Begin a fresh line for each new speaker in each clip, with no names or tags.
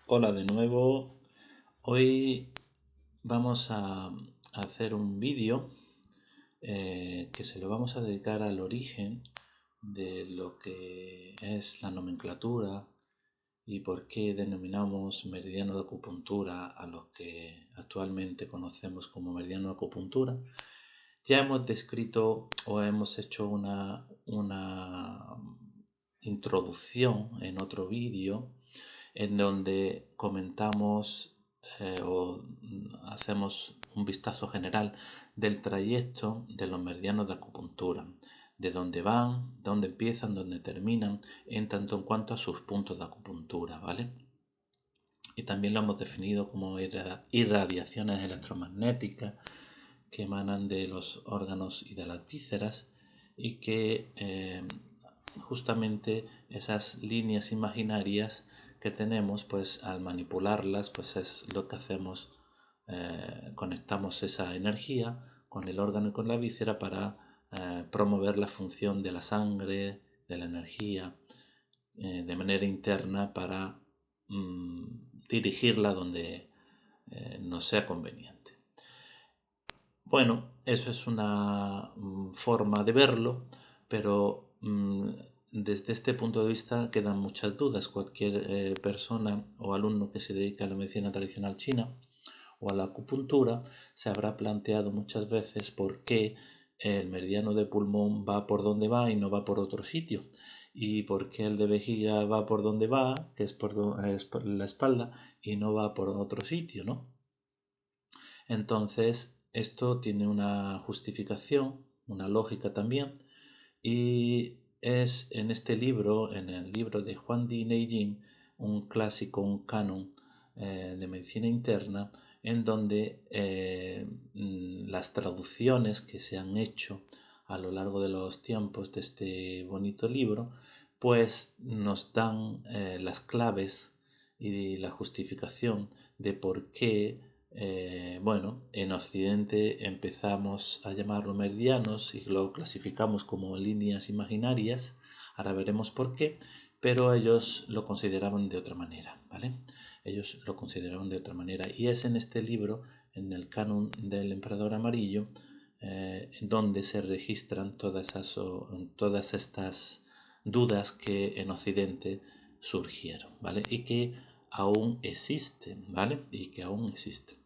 Hola de nuevo. Hoy vamos a hacer un vídeo que se lo vamos a dedicar al origen de lo que es la nomenclatura y por qué denominamos meridiano de acupuntura a lo que actualmente conocemos como meridiano de acupuntura. Ya hemos descrito o hemos hecho una introducción en otro vídeo en donde comentamos o hacemos un vistazo general del trayecto de los meridianos de acupuntura, de dónde van, dónde empiezan, dónde terminan, en tanto en cuanto a sus puntos de acupuntura, ¿vale? Y también lo hemos definido como irradiaciones electromagnéticas que emanan de los órganos y de las vísceras y que justamente esas líneas imaginarias que tenemos, pues al manipularlas, pues es lo que hacemos, conectamos esa energía con el órgano y con la víscera para promover la función de la sangre, de la energía, de manera interna para dirigirla donde nos sea conveniente. Bueno, eso es una forma de verlo, pero desde este punto de vista quedan muchas dudas. Cualquier persona o alumno que se dedique a la medicina tradicional china o a la acupuntura se habrá planteado muchas veces por qué el meridiano de pulmón va por donde va y no va por otro sitio. Y por qué el de vejiga va por donde va, que es por la espalda, y no va por otro sitio, ¿no? Entonces, esto tiene una justificación, una lógica también, y es en este libro, en el libro de Huang Di Neijing, un clásico, un canon de medicina interna, en donde las traducciones que se han hecho a lo largo de los tiempos de este bonito libro, pues nos dan las claves y la justificación de por qué bueno, en Occidente empezamos a llamarlo meridianos y lo clasificamos como líneas imaginarias, ahora veremos por qué, pero ellos lo consideraban de otra manera, ¿vale? Ellos lo consideraban de otra manera y es en este libro, en el canon del emperador amarillo, en donde se registran todas estas dudas que en Occidente surgieron, ¿vale? Y que aún existen, ¿vale? Y que aún existen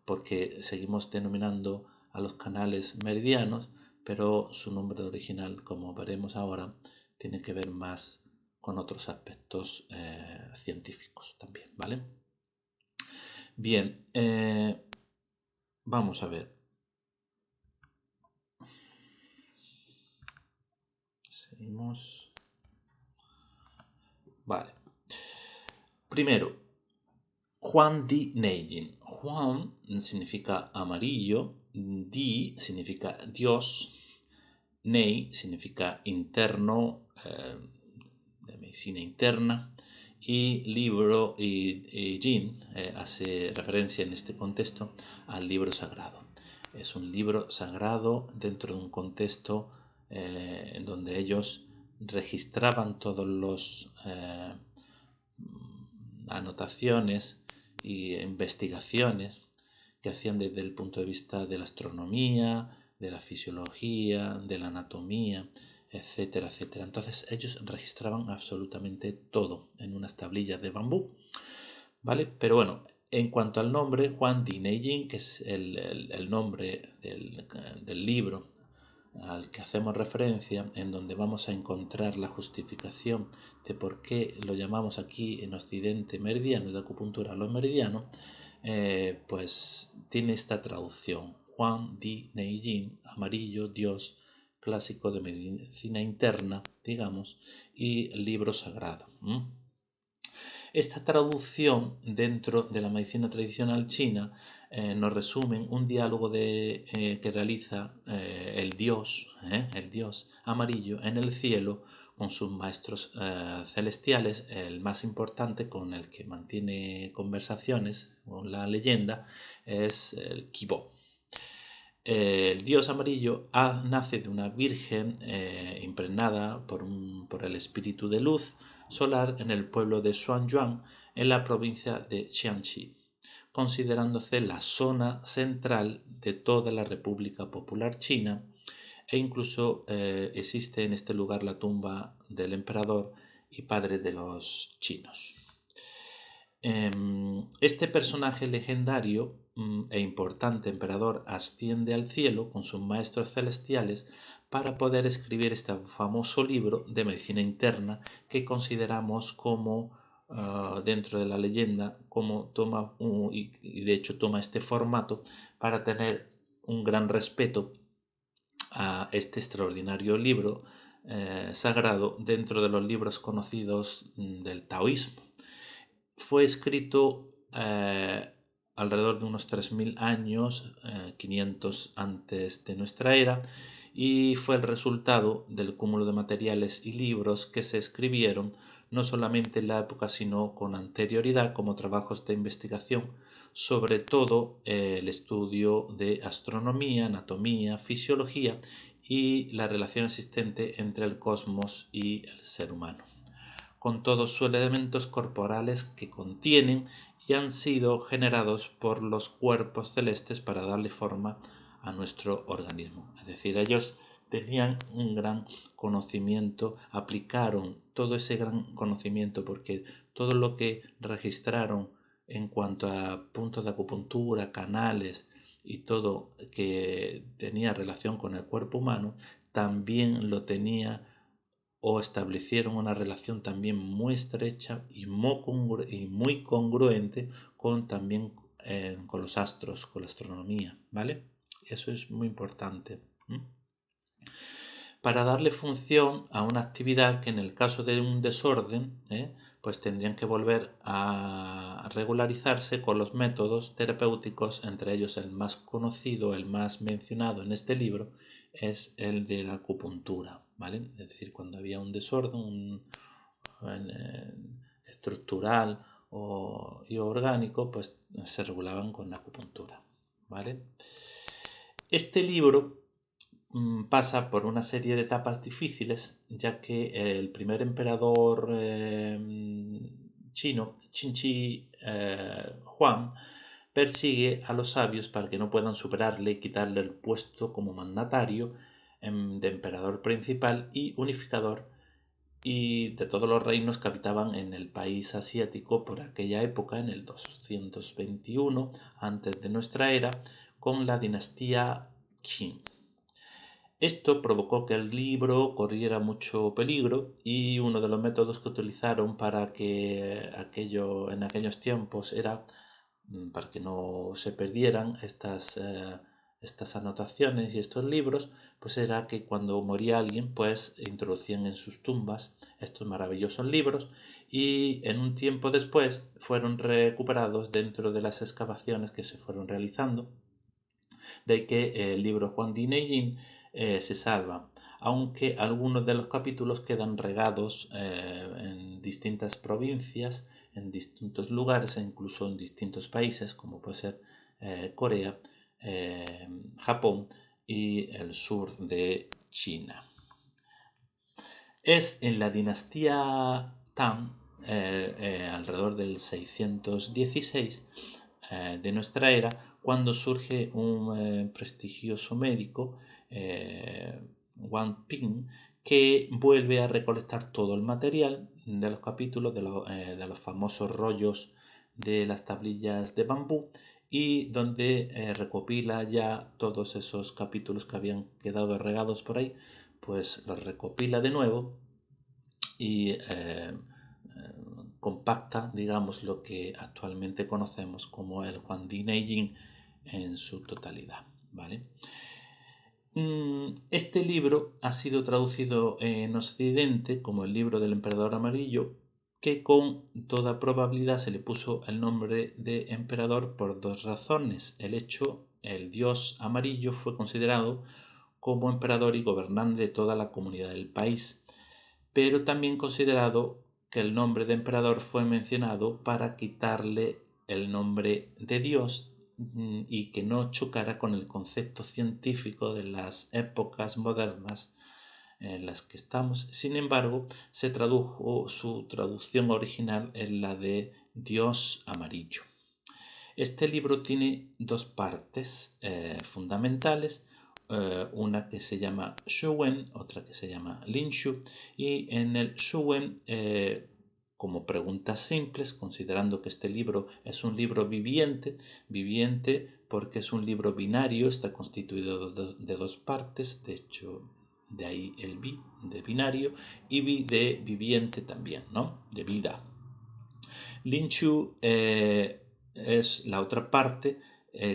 porque seguimos denominando a los canales meridianos, pero su nombre original, como veremos ahora, tiene que ver más con otros aspectos científicos también, ¿vale? Bien, vamos a ver. Seguimos. Vale. Primero, Huang Di Neijing. Huang significa amarillo, Di significa Dios, Nei significa interno, de medicina interna, y libro y Jin hace referencia en este contexto al libro sagrado. Es un libro sagrado dentro de un contexto en donde ellos registraban todos los anotaciones y investigaciones que hacían desde el punto de vista de la astronomía, de la fisiología, de la anatomía, etcétera, etcétera. Entonces ellos registraban absolutamente todo en unas tablillas de bambú, ¿vale? Pero bueno, en cuanto al nombre, Huang Di Neijing, que es el nombre del libro al que hacemos referencia, en donde vamos a encontrar la justificación de por qué lo llamamos aquí en Occidente meridiano de acupuntura los meridianos, pues tiene esta traducción: Huang Di Neijing, amarillo, Dios, clásico de medicina interna, digamos, y libro sagrado. Esta traducción dentro de la medicina tradicional china nos resumen un diálogo que realiza el dios amarillo en el cielo con sus maestros celestiales, el más importante con el que mantiene conversaciones con la leyenda es el Qibo. El dios amarillo nace de una virgen impregnada por el espíritu de luz, solar en el pueblo de Xuanyuan, en la provincia de Jiangxi, considerándose la zona central de toda la República Popular China, e incluso existe en este lugar la tumba del emperador y padre de los chinos. Este personaje legendario e importante emperador asciende al cielo con sus maestros celestiales para poder escribir este famoso libro de medicina interna que consideramos como, dentro de la leyenda, como toma, y de hecho toma este formato para tener un gran respeto a este extraordinario libro sagrado dentro de los libros conocidos del taoísmo. Fue escrito alrededor de unos 3000 años, 500 antes de nuestra era, y fue el resultado del cúmulo de materiales y libros que se escribieron no solamente en la época sino con anterioridad como trabajos de investigación, sobre todo el estudio de astronomía, anatomía, fisiología y la relación existente entre el cosmos y el ser humano, con todos sus elementos corporales que contienen y han sido generados por los cuerpos celestes para darle forma a nuestro organismo. Es decir, ellos tenían un gran conocimiento, aplicaron todo ese gran conocimiento porque todo lo que registraron en cuanto a puntos de acupuntura, canales y todo que tenía relación con el cuerpo humano, también lo tenía o establecieron una relación también muy estrecha y muy congruente con también con los astros, con la astronomía, ¿vale? Eso es muy importante. Para darle función a una actividad que en el caso de un desorden, pues tendrían que volver a regularizarse con los métodos terapéuticos, entre ellos el más conocido, el más mencionado en este libro, es el de la acupuntura, ¿vale? Es decir, cuando había un desorden estructural y orgánico, pues se regulaban con la acupuntura, ¿vale? Este libro pasa por una serie de etapas difíciles, ya que el primer emperador chino, Qin Huang, persigue a los sabios para que no puedan superarle y quitarle el puesto como mandatario de emperador principal y unificador y de todos los reinos que habitaban en el país asiático por aquella época, en el 221 antes de nuestra era, con la dinastía Qin. Esto provocó que el libro corriera mucho peligro y uno de los métodos que utilizaron para que en aquellos tiempos era para que no se perdieran estas anotaciones y estos libros, pues era que cuando moría alguien, pues introducían en sus tumbas estos maravillosos libros y en un tiempo después fueron recuperados dentro de las excavaciones que se fueron realizando, de que el libro Huang Di Neijing se salva, aunque algunos de los capítulos quedan regados en distintas provincias, en distintos lugares e incluso en distintos países, como puede ser Corea, Japón y el sur de China. Es en la dinastía Tang, alrededor del 616 de nuestra era, cuando surge un prestigioso médico, Wang Ping, que vuelve a recolectar todo el material de los capítulos de los famosos rollos de las tablillas de bambú y donde recopila ya todos esos capítulos que habían quedado regados por ahí, pues los recopila de nuevo y compacta, digamos, lo que actualmente conocemos como el Huang Di Neijing en su totalidad, ¿vale? Este libro ha sido traducido en Occidente como el libro del emperador amarillo, que con toda probabilidad se le puso el nombre de emperador por dos razones. El dios amarillo fue considerado como emperador y gobernante de toda la comunidad del país, pero también considerado que el nombre de emperador fue mencionado para quitarle el nombre de Dios y que no chocara con el concepto científico de las épocas modernas en las que estamos. Sin embargo, se tradujo, su traducción original es la de Dios amarillo. Este libro tiene dos partes fundamentales, una que se llama Shuwen, otra que se llama Linshu, y en el Shuwen, como preguntas simples, considerando que este libro es un libro viviente porque es un libro binario, está constituido de dos partes, de hecho, de ahí el bi, de binario, y bi de viviente también, ¿no? De vida. Linshu es la otra parte,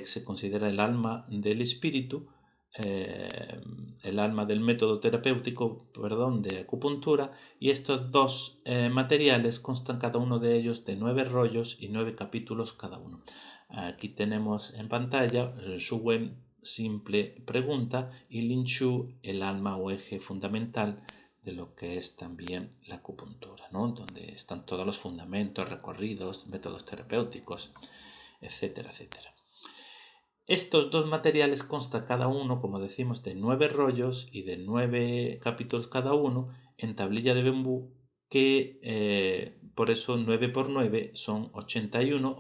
se considera el alma del espíritu, el alma del método terapéutico, perdón, de acupuntura, y estos dos materiales constan cada uno de ellos de 9 rollos y 9 capítulos cada uno. Aquí tenemos en pantalla el Shuwen, simple pregunta, y Linshu, el alma o eje fundamental de lo que es también la acupuntura, ¿no? Donde están todos los fundamentos, recorridos, métodos terapéuticos, etcétera, etcétera. Estos dos materiales consta cada uno, como decimos, de 9 rollos y de 9 capítulos cada uno en tablilla de bambú, que por eso 9 por 9 son 81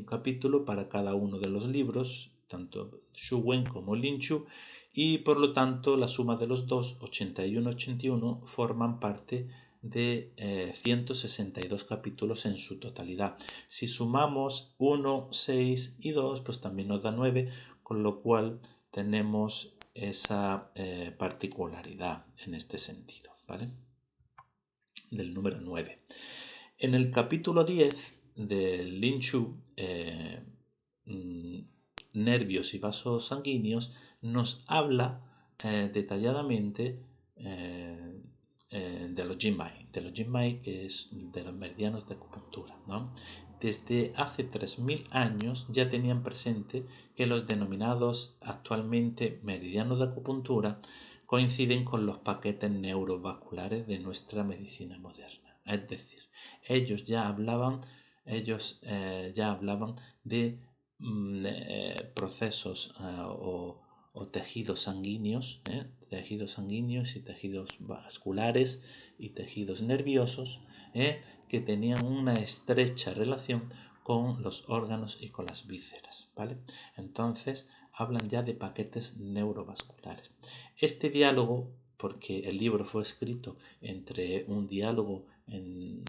capítulos para cada uno de los libros, tanto Shuwen como Linshu, y por lo tanto la suma de los dos, 81 forman parte de 162 capítulos en su totalidad. Si sumamos 1, 6 y 2, pues también nos da 9, con lo cual tenemos esa particularidad en este sentido, ¿vale? Del número 9. En el capítulo 10 del Linshu, nervios y vasos sanguíneos, nos habla detalladamente de los Jinmai, que es de los meridianos de acupuntura, ¿no? Desde hace 3000 años ya tenían presente que los denominados actualmente meridianos de acupuntura coinciden con los paquetes neurovasculares de nuestra medicina moderna. Es decir, ellos ya hablaban de procesos o tejidos sanguíneos y tejidos vasculares y tejidos nerviosos que tenían una estrecha relación con los órganos y con las vísceras, ¿vale? Entonces hablan ya de paquetes neurovasculares. Este diálogo, porque el libro fue escrito entre un diálogo del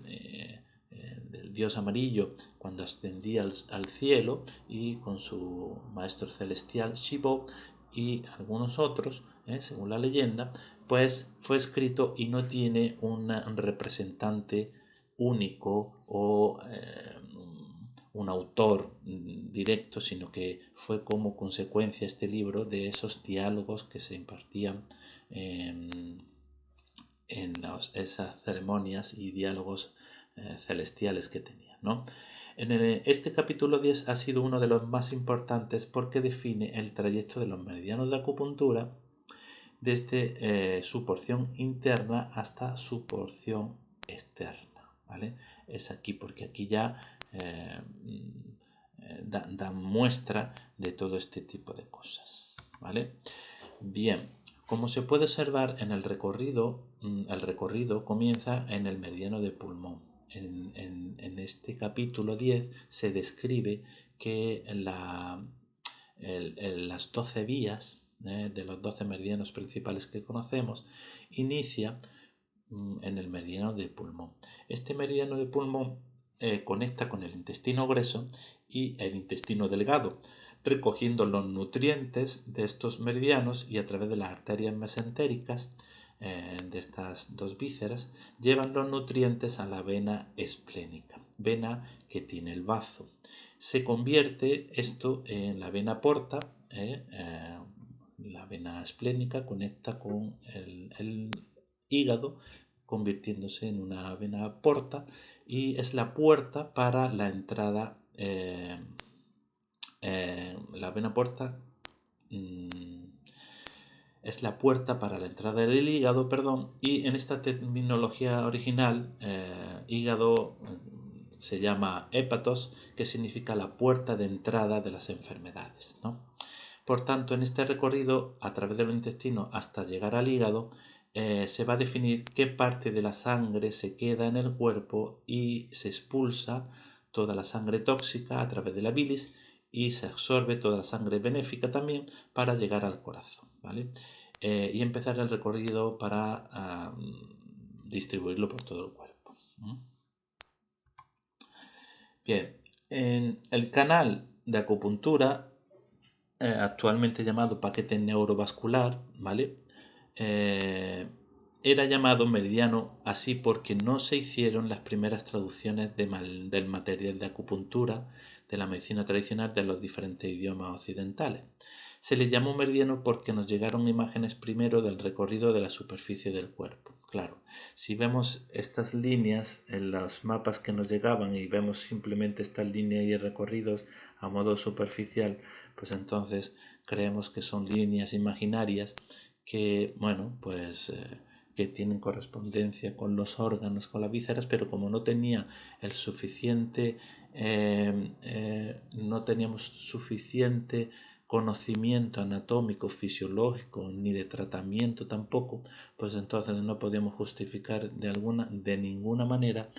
dios amarillo cuando ascendía al cielo y con su maestro celestial Shivo y algunos otros, según la leyenda, pues fue escrito y no tiene un representante único o un autor directo, sino que fue como consecuencia este libro de esos diálogos que se impartían en esas ceremonias y diálogos celestiales que tenía, ¿no? Este capítulo 10 ha sido uno de los más importantes porque define el trayecto de los meridianos de acupuntura desde su porción interna hasta su porción externa, ¿vale? Es aquí porque aquí ya da muestra de todo este tipo de cosas, ¿vale? Bien, como se puede observar en el recorrido comienza en el meridiano de pulmón. En este capítulo 10 se describe que las 12 vías de los 12 meridianos principales que conocemos inicia en el meridiano de pulmón. Este meridiano de pulmón conecta con el intestino grueso y el intestino delgado, recogiendo los nutrientes de estos meridianos y a través de las arterias mesentéricas de estas dos vísceras llevan los nutrientes a la vena esplénica, vena que tiene el bazo. Se convierte esto en la vena porta, la vena esplénica conecta con el hígado, convirtiéndose en una vena porta y es la puerta para la entrada. La vena porta es la puerta para la entrada del hígado, perdón, y en esta terminología original, hígado se llama hépatos, que significa la puerta de entrada de las enfermedades, ¿no? Por tanto, en este recorrido, a través del intestino hasta llegar al hígado, se va a definir qué parte de la sangre se queda en el cuerpo y se expulsa toda la sangre tóxica a través de la bilis y se absorbe toda la sangre benéfica también para llegar al corazón, ¿vale? Y empezar el recorrido para distribuirlo por todo el cuerpo. Bien, en el canal de acupuntura, actualmente llamado paquete neurovascular, ¿vale? Era llamado meridiano así porque no se hicieron las primeras traducciones del material de acupuntura de la medicina tradicional de los diferentes idiomas occidentales. Se le llamó meridiano porque nos llegaron imágenes primero del recorrido de la superficie del cuerpo. Claro, si vemos estas líneas en los mapas que nos llegaban y vemos simplemente estas líneas y recorridos a modo superficial, pues entonces creemos que son líneas imaginarias que, bueno, pues que tienen correspondencia con los órganos, con las vísceras, pero como no tenía el suficiente, no teníamos suficiente conocimiento anatómico, fisiológico, ni de tratamiento tampoco, pues entonces no podíamos justificar de ninguna manera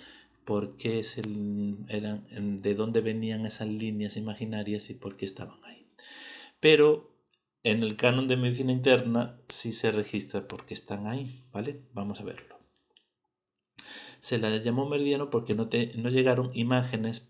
por qué de dónde venían esas líneas imaginarias y por qué estaban ahí. Pero en el canon de medicina interna sí se registra porque están ahí, ¿vale? Vamos a verlo. Se la llamó meridiano porque no llegaron imágenes,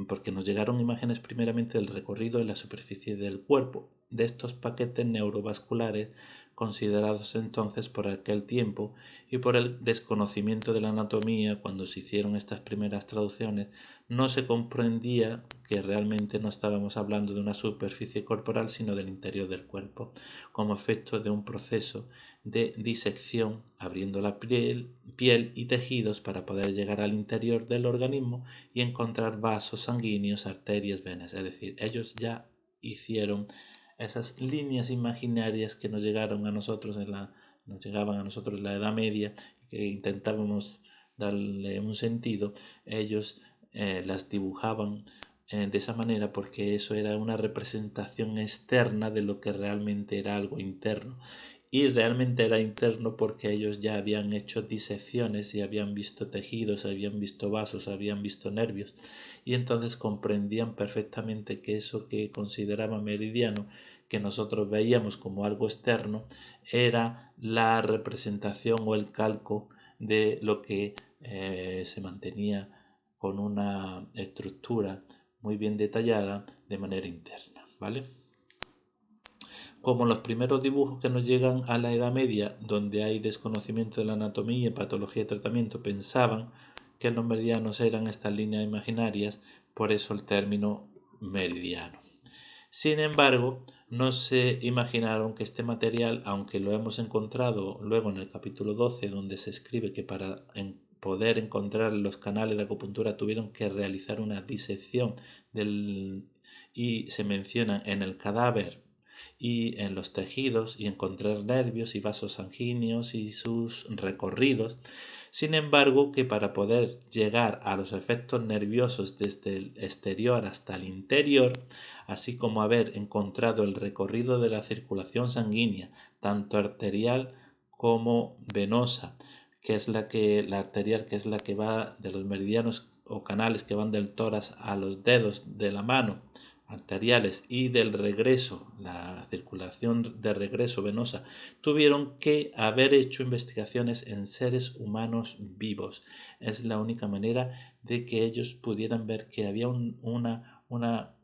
porque nos llegaron imágenes primeramente del recorrido de la superficie del cuerpo, de estos paquetes neurovasculares considerados entonces por aquel tiempo y por el desconocimiento de la anatomía cuando se hicieron estas primeras traducciones, no se comprendía que realmente no estábamos hablando de una superficie corporal sino del interior del cuerpo, como efecto de un proceso de disección abriendo la piel y tejidos para poder llegar al interior del organismo y encontrar vasos sanguíneos, arterias, venas. Es decir, ellos ya hicieron esas líneas imaginarias que nos llegaron a nosotros nos llegaban a nosotros en la Edad Media, que intentábamos darle un sentido. Ellos las dibujaban de esa manera porque eso era una representación externa de lo que realmente era algo interno. Y realmente era interno porque ellos ya habían hecho disecciones y habían visto tejidos, habían visto vasos, habían visto nervios y entonces comprendían perfectamente que eso que consideraban meridiano, que nosotros veíamos como algo externo, era la representación o el calco de lo que se mantenía con una estructura muy bien detallada de manera interna, ¿vale? Como los primeros dibujos que nos llegan a la Edad Media, donde hay desconocimiento de la anatomía, patología y tratamiento, pensaban que los meridianos eran estas líneas imaginarias, por eso el término meridiano. Sin embargo, no se imaginaron que este material, aunque lo hemos encontrado luego en el capítulo 12, donde se escribe que para poder encontrar los canales de acupuntura tuvieron que realizar una disección y se menciona en el cadáver y en los tejidos y encontrar nervios y vasos sanguíneos y sus recorridos. Sin embargo, que para poder llegar a los efectos nerviosos desde el exterior hasta el interior, así como haber encontrado el recorrido de la circulación sanguínea, tanto arterial como venosa, que es la arterial, que es la que va de los meridianos o canales que van del tórax a los dedos de la mano, arteriales, y del regreso, la circulación de regreso venosa, tuvieron que haber hecho investigaciones en seres humanos vivos. Es la única manera de que ellos pudieran ver que había una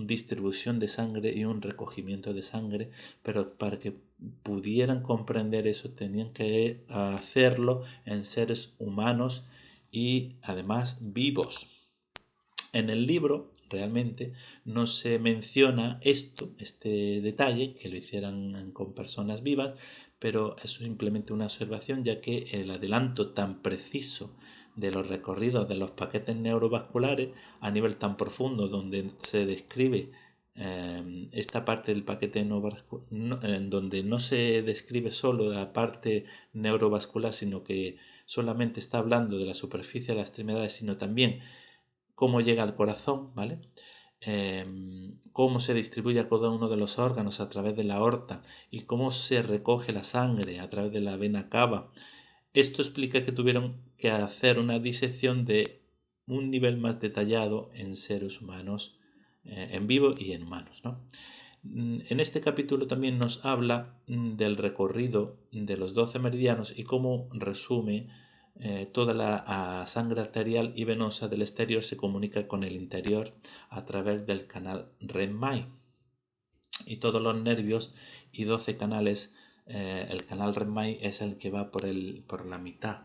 distribución de sangre y un recogimiento de sangre, pero para que pudieran comprender eso tenían que hacerlo en seres humanos y además vivos. En el libro realmente no se menciona este detalle, que lo hicieran con personas vivas, pero es simplemente una observación, ya que el adelanto tan preciso de los recorridos de los paquetes neurovasculares a nivel tan profundo, donde se describe esta parte del paquete en donde no se describe solo la parte neurovascular, sino que solamente está hablando de la superficie de las extremidades, sino también cómo llega al corazón, ¿vale? cómo se distribuye a cada uno de los órganos a través de la aorta y cómo se recoge la sangre a través de la vena cava. Esto explica que tuvieron que hacer una disección de un nivel más detallado en seres humanos en vivo y en humanos, ¿no? En este capítulo también nos habla del recorrido de los 12 meridianos y cómo resume toda la sangre arterial y venosa del exterior se comunica con el interior a través del canal Renmai. Y todos los nervios y 12 canales, el canal Renmai es el que va por la mitad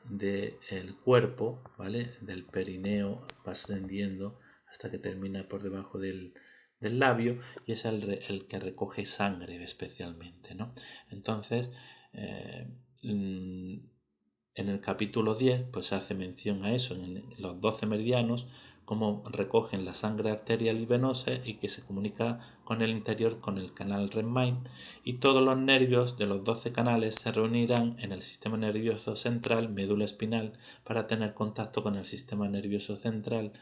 del cuerpo, ¿vale? Del perineo va ascendiendo hasta que termina por debajo del labio y es el que recoge sangre especialmente, ¿no? Entonces, en el capítulo 10 pues se hace mención a eso, en los 12 meridianos, cómo recogen la sangre arterial y venosa y que se comunica con el interior con el canal Renmai, y todos los nervios de los 12 canales se reunirán en el sistema nervioso central, médula espinal, para tener contacto con el sistema nervioso central,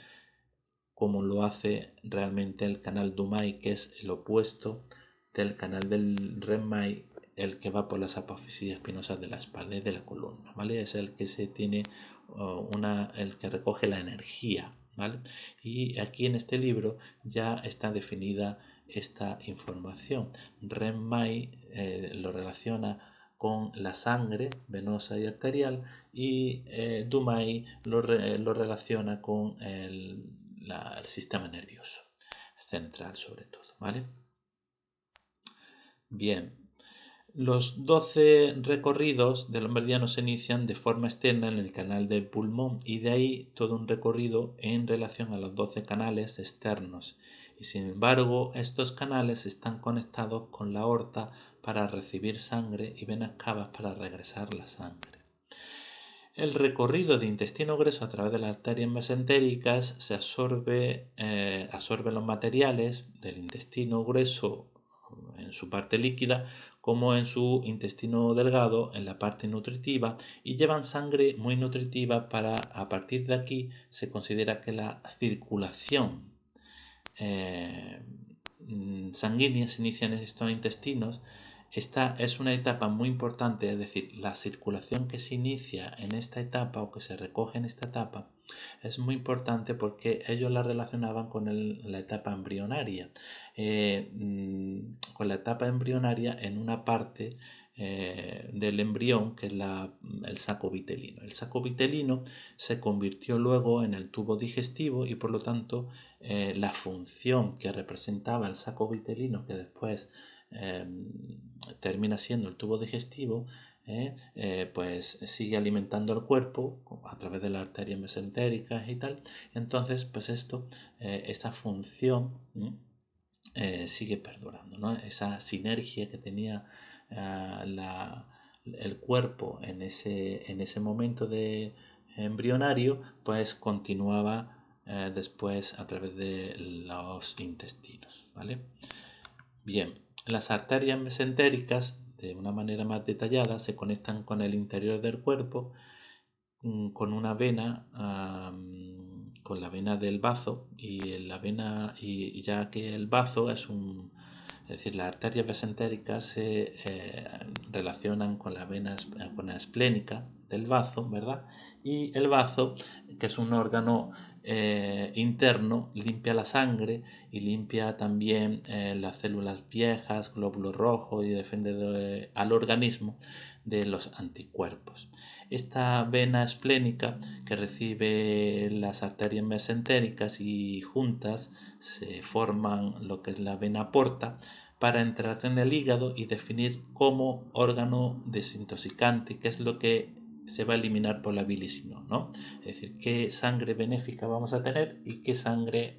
como lo hace realmente el canal Dumai, que es el opuesto del canal del Renmai, el que va por las apófisis espinosas de la espalda y de la columna, ¿vale? Es el que se tiene el que recoge la energía, ¿vale? Y aquí en este libro ya está definida esta información. Renmai lo relaciona con la sangre venosa y arterial, y Dumai lo relaciona con el sistema nervioso central sobre todo, ¿vale? Bien, los 12 recorridos de los meridianos se inician de forma externa en el canal del pulmón y de ahí todo un recorrido en relación a los 12 canales externos. Y sin embargo, estos canales están conectados con la aorta para recibir sangre y venas cavas para regresar la sangre. El recorrido de intestino grueso a través de las arterias mesentéricas se absorbe los materiales del intestino grueso en su parte líquida como en su intestino delgado en la parte nutritiva, y llevan sangre muy nutritiva para, a partir de aquí se considera que la circulación sanguínea se inicia en estos intestinos. Esta es una etapa muy importante, es decir, la circulación que se inicia en esta etapa o que se recoge en esta etapa es muy importante porque ellos la relacionaban con la etapa embrionaria. Con la etapa embrionaria en una parte del embrión, que es el saco vitelino. El saco vitelino se convirtió luego en el tubo digestivo y por lo tanto la función que representaba el saco vitelino, que después termina siendo el tubo digestivo, pues sigue alimentando el cuerpo a través de las arterias mesentéricas y tal. Entonces, pues esta función sigue perdurando, ¿no? Esa sinergia que tenía el cuerpo en ese momento de embrionario, pues continuaba después a través de los intestinos, ¿vale? Bien, las arterias mesentéricas, de una manera más detallada, se conectan con el interior del cuerpo con una vena, con la vena del bazo, y ya que el bazo es decir, las arterias mesentéricas se relacionan con con la esplénica del bazo, ¿verdad? Y el bazo, que es un órgano interno, limpia la sangre y limpia también las células viejas, glóbulos rojos, y defiende al organismo de los anticuerpos. Esta vena esplénica que recibe las arterias mesentéricas y juntas se forman lo que es la vena porta para entrar en el hígado y definir como órgano desintoxicante qué es lo que se va a eliminar por la bilis y no. Es decir, qué sangre benéfica vamos a tener y qué sangre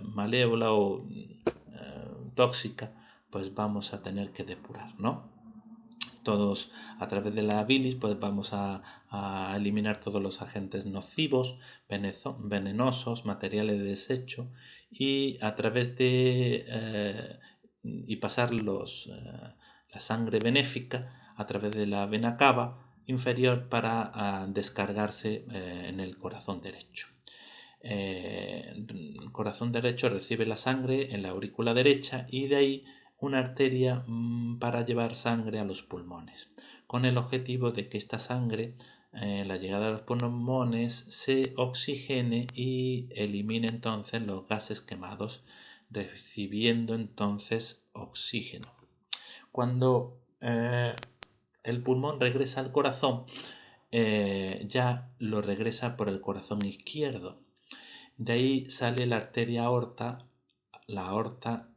malévola o tóxica pues vamos a tener que depurar, ¿no? Todos a través de la bilis pues vamos a eliminar todos los agentes nocivos, venenosos, materiales de desecho, y a través de y pasar la sangre benéfica a través de la vena cava inferior para descargarse en el corazón derecho. el corazón derecho recibe la sangre en la aurícula derecha y de ahí una arteria para llevar sangre a los pulmones, con el objetivo de que esta sangre, la llegada a los pulmones, se oxigene y elimine entonces los gases quemados, recibiendo entonces oxígeno. Cuando el pulmón regresa al corazón, ya lo regresa por el corazón izquierdo. De ahí sale la arteria aorta. La aorta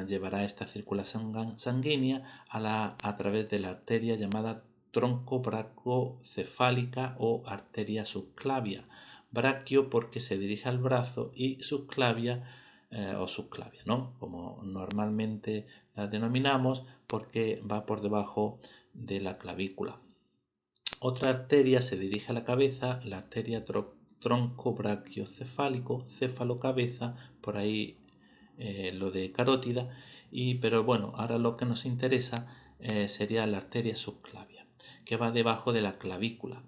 llevará esta circulación sanguínea a través de la arteria llamada tronco brachocefálica o arteria subclavia. Brachio porque se dirige al brazo y subclavia o subclavia, ¿no? Como normalmente la denominamos, porque va por debajo de la clavícula. Otra arteria se dirige a la cabeza, la arteria tronco brachiocefálico, céfalo-cabeza, por ahí lo de carótida, pero bueno, ahora lo que nos interesa sería la arteria subclavia, que va debajo de la clavícula.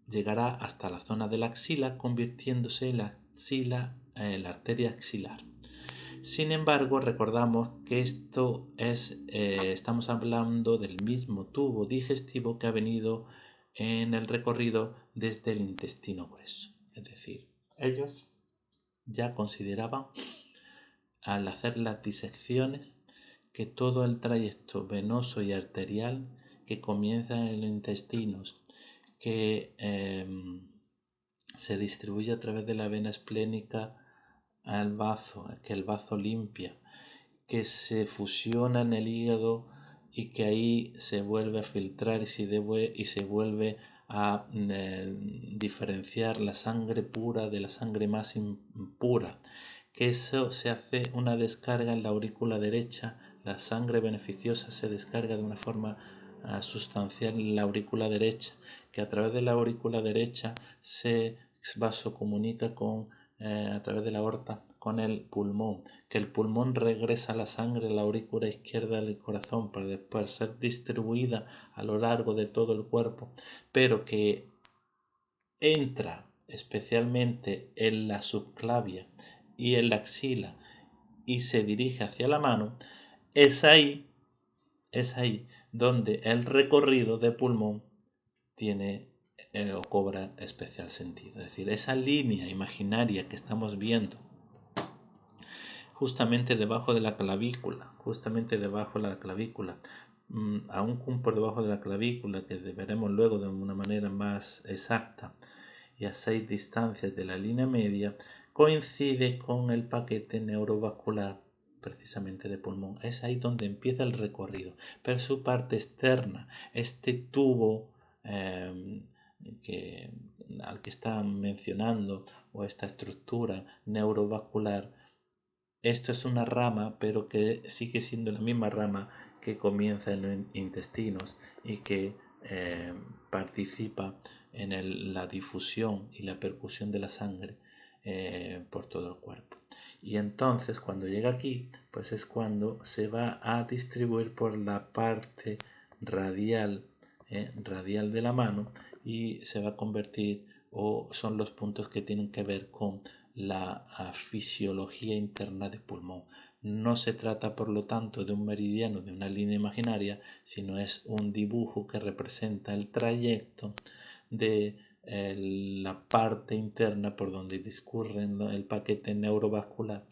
Llegará hasta la zona de la axila, convirtiéndose en la arteria axilar. Sin embargo, recordamos que estamos hablando del mismo tubo digestivo que ha venido en el recorrido desde el intestino grueso. Es decir, ellos ya consideraban, al hacer las disecciones, que todo el trayecto venoso y arterial que comienza en los intestinos, que se distribuye a través de la vena esplénica al bazo, que el bazo limpia, que se fusiona en el hígado y que ahí se vuelve a filtrar y se vuelve a diferenciar la sangre pura de la sangre más impura, que eso se hace una descarga en la aurícula derecha, la sangre beneficiosa se descarga de una forma sustancial en la aurícula derecha, que a través de la aurícula derecha se vasocomunica a través de la aorta con el pulmón, que el pulmón regresa la sangre a la aurícula izquierda del corazón para después ser distribuida a lo largo de todo el cuerpo, pero que entra especialmente en la subclavia y en la axila y se dirige hacia la mano. Es ahí donde el recorrido de pulmón tiene o cobra especial sentido. Es decir, esa línea imaginaria que estamos viendo justamente debajo de la clavícula, aún por debajo de la clavícula, que veremos luego de una manera más exacta, y a 6 distancias de la línea media, coincide con el paquete neurovascular precisamente de pulmón. Es ahí donde empieza el recorrido, pero su parte externa, este tubo al que está mencionando, o esta estructura neurovascular, esto es una rama, pero que sigue siendo la misma rama que comienza en los intestinos y que participa en la difusión y la percusión de la sangre por todo el cuerpo. Y entonces cuando llega aquí, pues es cuando se va a distribuir por la parte radial de la mano, y se va a convertir, o son los puntos que tienen que ver con la fisiología interna del pulmón. No se trata, por lo tanto, de un meridiano, de una línea imaginaria, sino es un dibujo que representa el trayecto de la parte interna por donde discurre el paquete neurovascular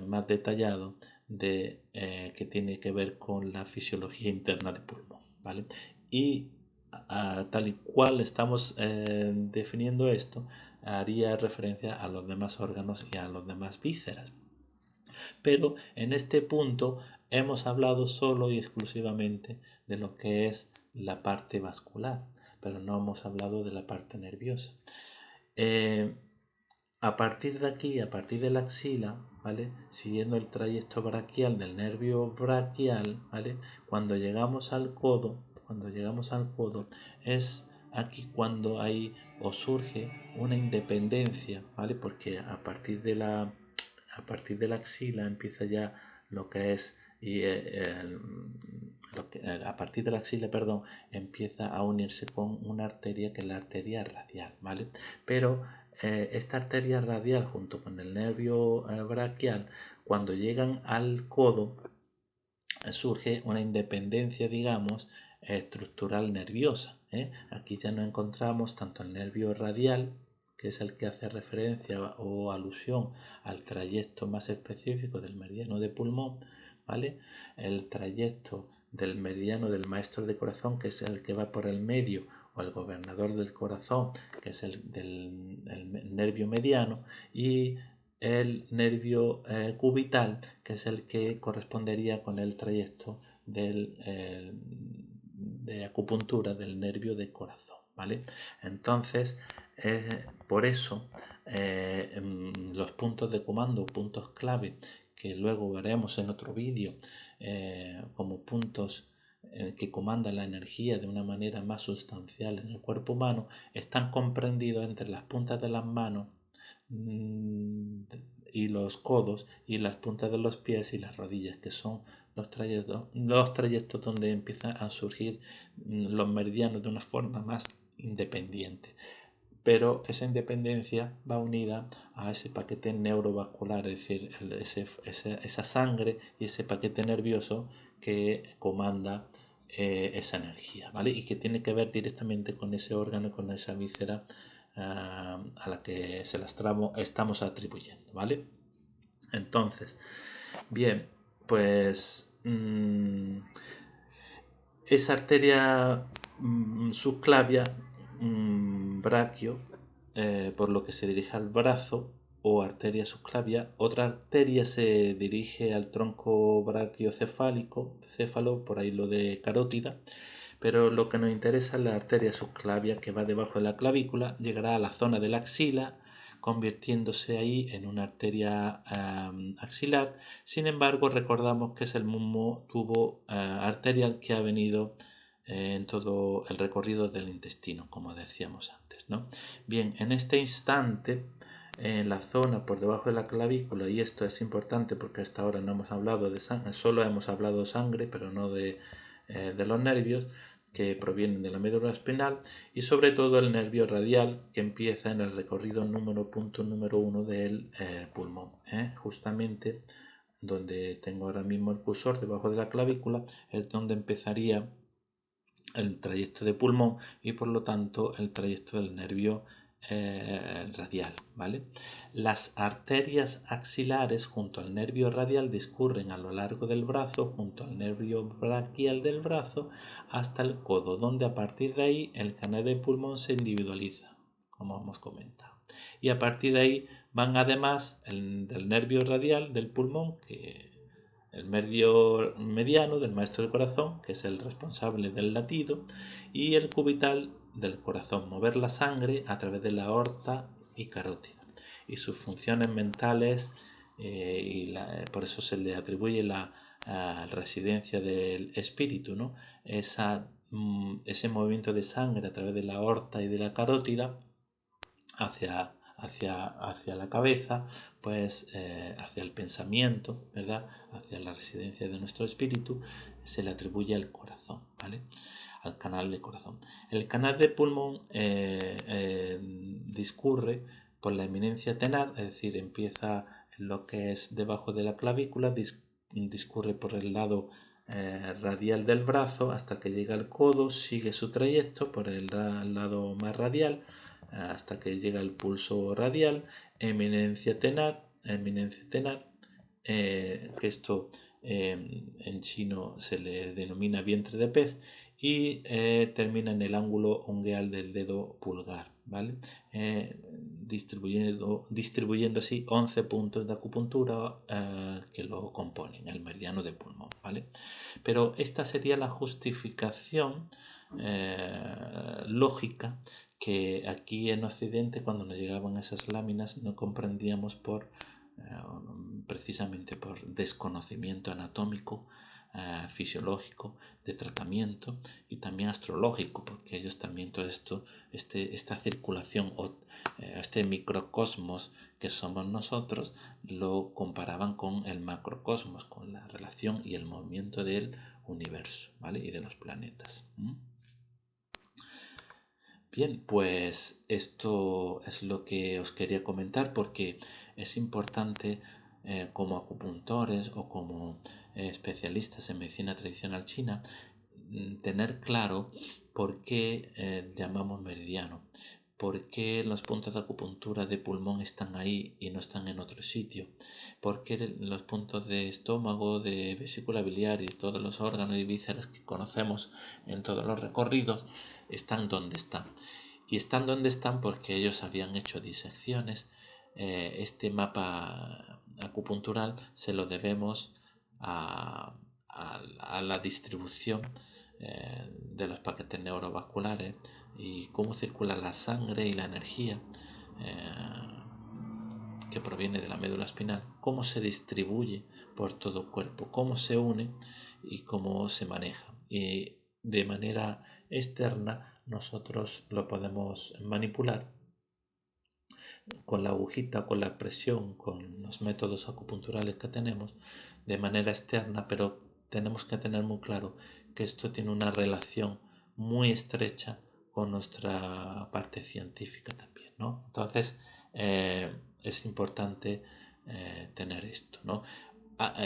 más detallado que tiene que ver con la fisiología interna del pulmón, ¿vale? Y tal y cual estamos definiendo esto, haría referencia a los demás órganos y a los demás vísceras. Pero en este punto hemos hablado solo y exclusivamente de lo que es la parte vascular, pero no hemos hablado de la parte nerviosa. A partir de aquí, a partir de la axila, ¿vale? Siguiendo el trayecto braquial del nervio braquial, ¿vale? Cuando llegamos al codo, es aquí cuando hay o surge una independencia, ¿vale? Porque a partir de la axila empieza ya lo que es a partir de la axila, perdón, empieza a unirse con una arteria que es la arteria radial, ¿vale? Pero esta arteria radial junto con el nervio braquial, cuando llegan al codo, surge una independencia, digamos, estructural nerviosa. Aquí ya no encontramos tanto el nervio radial, que es el que hace referencia o alusión al trayecto más específico del meridiano de pulmón, ¿vale? El trayecto del meridiano del maestro de corazón, que es el que va por el medio, o el gobernador del corazón, que es el nervio mediano, y el nervio cubital, que es el que correspondería con el trayecto de acupuntura del nervio de corazón, ¿vale? Entonces, por eso los puntos de comando, puntos clave, que luego veremos en otro vídeo como puntos que comandan la energía de una manera más sustancial en el cuerpo humano, están comprendidos entre las puntas de las manos y los codos y las puntas de los pies y las rodillas, que son los trayectos donde empiezan a surgir los meridianos de una forma más independiente. Pero esa independencia va unida a ese paquete neurovascular, es decir, esa sangre y ese paquete nervioso que comanda esa energía, ¿vale? Y que tiene que ver directamente con ese órgano, con esa víscera a la que se la estamos atribuyendo, ¿vale? Entonces, bien, pues esa arteria subclavia, braquio, por lo que se dirige al brazo, o arteria subclavia. Otra arteria se dirige al tronco brachiocefalo, por ahí lo de carótida, pero lo que nos interesa es la arteria subclavia, que va debajo de la clavícula, llegará a la zona de la axila, convirtiéndose ahí en una arteria axilar. Sin embargo, recordamos que es el mismo tubo arterial que ha venido en todo el recorrido del intestino, como decíamos antes, ¿no? Bien, en este instante, en la zona por debajo de la clavícula, y esto es importante porque hasta ahora no hemos hablado de sangre, solo hemos hablado de sangre, pero no de los nervios que provienen de la médula espinal, y sobre todo el nervio radial, que empieza en el recorrido punto número 1 del pulmón, justamente donde tengo ahora mismo el cursor debajo de la clavícula, es donde empezaría el trayecto de pulmón y por lo tanto el trayecto del nervio radial, ¿vale? Las arterias axilares junto al nervio radial discurren a lo largo del brazo junto al nervio braquial del brazo hasta el codo, donde a partir de ahí el canal de pulmón se individualiza, como hemos comentado. Y a partir de ahí van además del nervio radial del pulmón, que el nervio mediano del maestro del corazón, que es el responsable del latido, y el cubital del corazón, mover la sangre a través de la aorta y carótida. Y sus funciones mentales, por eso se le atribuye la residencia del espíritu, ¿no? Ese movimiento de sangre a través de la aorta y de la carótida hacia la cabeza, pues hacia el pensamiento, ¿verdad? Hacia la residencia de nuestro espíritu, se le atribuye al corazón, ¿vale? Al canal de corazón. El canal de pulmón discurre por la eminencia tenar, es decir, empieza en lo que es debajo de la clavícula, discurre por el lado radial del brazo hasta que llega al codo, sigue su trayecto por el lado más radial hasta que llega el pulso radial, eminencia tenar, que esto en chino se le denomina vientre de pez, y termina en el ángulo ungueal del dedo pulgar, ¿vale? Distribuyendo así 11 puntos de acupuntura que lo componen, el meridiano de pulmón, ¿vale? Pero esta sería la justificación lógica que aquí en Occidente, cuando nos llegaban esas láminas, no comprendíamos precisamente por desconocimiento anatómico, fisiológico, de tratamiento y también astrológico, porque ellos también todo esto, esta circulación o este microcosmos que somos nosotros, lo comparaban con el macrocosmos, con la relación y el movimiento del universo, ¿vale? Y de los planetas. Bien, pues esto es lo que os quería comentar porque es importante como acupuntores o como especialistas en medicina tradicional china tener claro por qué llamamos meridiano, por qué los puntos de acupuntura de pulmón están ahí y no están en otro sitio, por qué los puntos de estómago, de vesícula biliar y todos los órganos y vísceras que conocemos en todos los recorridos están donde están. Y están donde están porque ellos habían hecho disecciones. Este mapa acupuntural se lo debemos a la distribución de los paquetes neurovasculares y cómo circula la sangre y la energía que proviene de la médula espinal, cómo se distribuye por todo el cuerpo, cómo se une y cómo se maneja. Y de manera externa nosotros lo podemos manipular con la agujita, con la presión, con los métodos acupunturales que tenemos de manera externa, pero tenemos que tener muy claro que esto tiene una relación muy estrecha con nuestra parte científica también, ¿no? Entonces es importante tener esto, ¿no?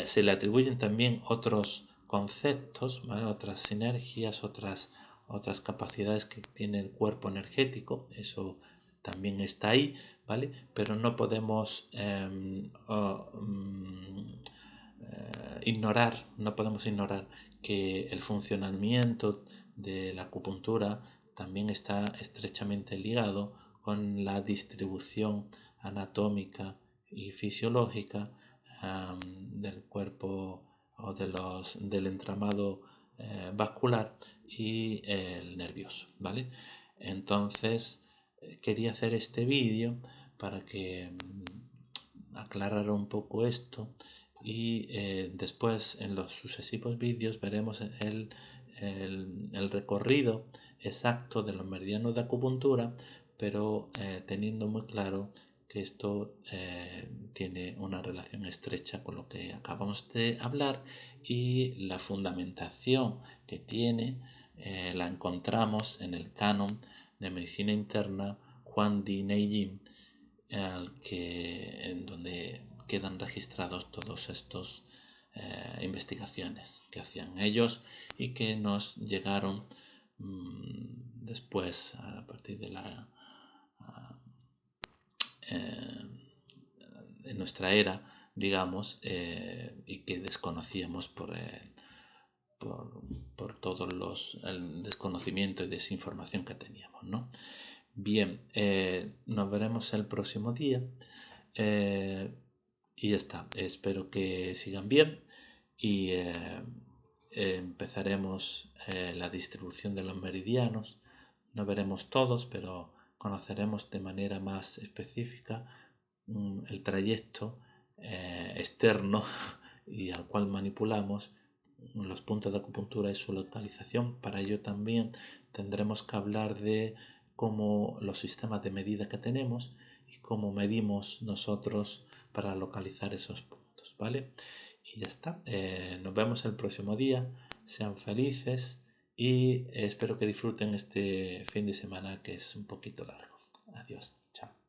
Se le atribuyen también otros conceptos, ¿vale? Otras sinergias, otras capacidades que tiene el cuerpo energético, eso también está ahí, ¿vale? Pero no podemos ignorar que el funcionamiento de la acupuntura también está estrechamente ligado con la distribución anatómica y fisiológica del cuerpo o del entramado vascular y el nervioso, ¿vale? Entonces quería hacer este vídeo para que aclarara un poco esto y después en los sucesivos vídeos veremos el recorrido exacto de los meridianos de acupuntura, pero teniendo muy claro que esto tiene una relación estrecha con lo que acabamos de hablar y la fundamentación que tiene la encontramos en el canon de medicina interna Juan Di Neijim, en donde quedan registrados todos estos investigaciones que hacían ellos y que nos llegaron después a partir de de nuestra era, digamos, y que desconocíamos por todo el desconocimiento y desinformación que teníamos, ¿no? Bien, nos veremos el próximo día y ya está. Espero que sigan bien y empezaremos la distribución de los meridianos. No veremos todos, pero conoceremos de manera más específica el trayecto externo y al cual manipulamos los puntos de acupuntura y su localización. Para ello también tendremos que hablar de cómo los sistemas de medida que tenemos y cómo medimos nosotros para localizar esos puntos, ¿vale? Y ya está. Nos vemos el próximo día. Sean felices y espero que disfruten este fin de semana que es un poquito largo. Adiós. Chao.